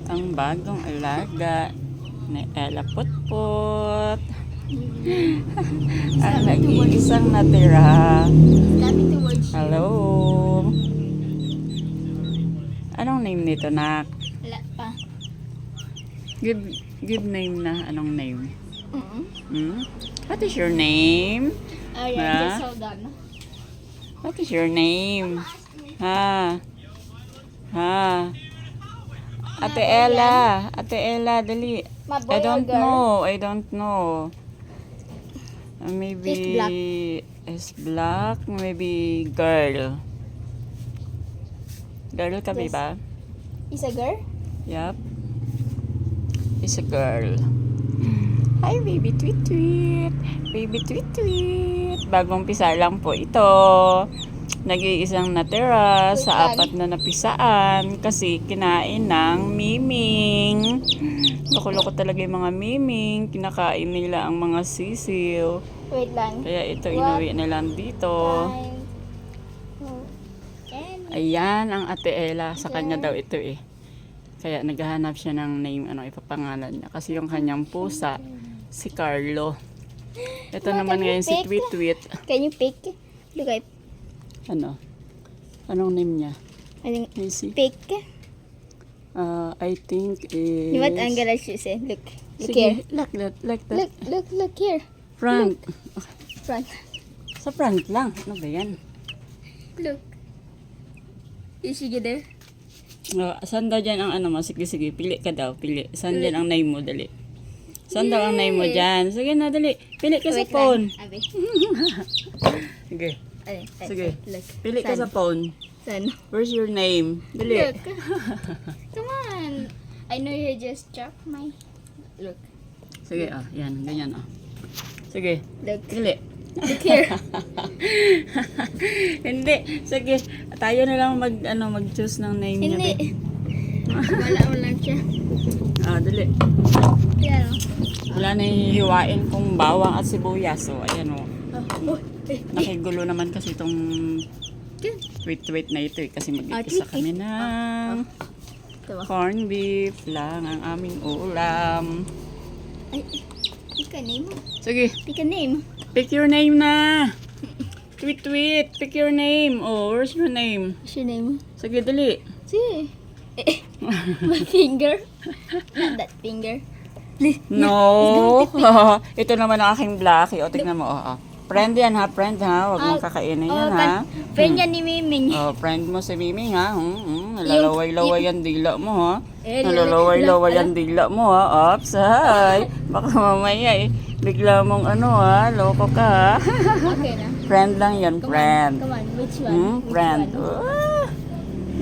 ang bagong alaga ni Ella Putput. Ang nag-iisang natira. Hello. Anong name nito, nak? Wala pa. Give name na. Anong name? What is your name? Oh yeah, Ha? just hold on. What is your name? Ha? Ate Ella, dali. Maboy I don't or girl? know. Maybe is black. Maybe girl. Girl ka Yes. ba? Is a girl? Yup. It's a girl. Hi, baby tweet. Baby tweet. Bagong pisa lang po ito. Nag-iisang natira sa apat na napisaan kasi kinain ng miming. Loko-loko talaga yung mga miming. Kinakain nila ang mga sisiw. Wait lang. Kaya ito inuwi na lang dito. Ayan ang Ate Ella. Sa kanya daw ito eh. Kaya naghahanap siya ng name, ipapangalan niya. Kasi yung kanyang pusa, si Carlo. Ito What, naman can you ngayon si pick? Tweet. Can you pick? Look at Ano? Anong name niya? I think Let me see. pick. I think is... What I'm gonna choose it. Look Sige, here. like that. Look here. Front. Front. Sa front lang. Ano ba yan? Look. Is she good there? Saan daw dyan ang ano mo? Sige, pili ka daw. Pili. Saan dyan ang name mo? Dali. Saan daw ang name mo dyan? Sige na, dali. Pili ka sa Wait phone. lang. Abi. Sige. Sige. Look. Pili ka sa phone. Sun. Where's your name? Dali. Look. Come on. I know you just chopped my. Look. Sige, yan. Ganyan, Sige. Look. Dali. Look here. Hindi. Sige. Tayo na lang mag-choose ng name niya. Hindi. Wala lang siya. Dali. Yan o. Wala na hihiwain kong bawang at sibuyas. So, ayan o. Nakigulo naman kasi itong tweet na ito eh. Kasi mag-iisa kami ng corned beef lang ang aming ulam. Ay, pick a name. Sige. Pick a name. Pick your name na. Tweet. Pick your name. Oh, where's your name? What's your name? Sige, dali. See. My finger. Not that finger. No. Ito naman ang aking black. O, tignan mo. Friend yan ha. Friend ha. Huwag mong kakainin yan ha. Friend yan ni Miming. Friend mo si Miming ha. Nalalaway-laway ang dila mo ha. Eh, Nalalaway-laway ang dila mo ha. Ops, hay. Baka mamaya bigla mong loko ka ha. Okay na. Friend lang yan, friend. Come on. Which one? Friend.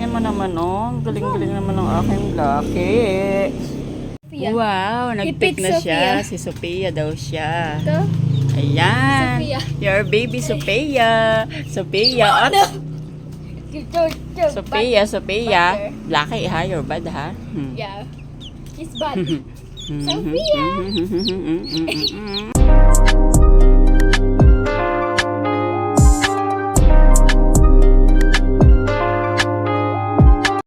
Yan mo naman Ang galing-galing naman ng aking blackie. Sophia. Wow, nag-pick na siya. Sophia. Si Sophia daw siya. Ito. Ayan. Sophia. Your baby Sophia. Sophia. Sophia. Blackie ha, your bad ha. Yeah. It's bad. Sophia.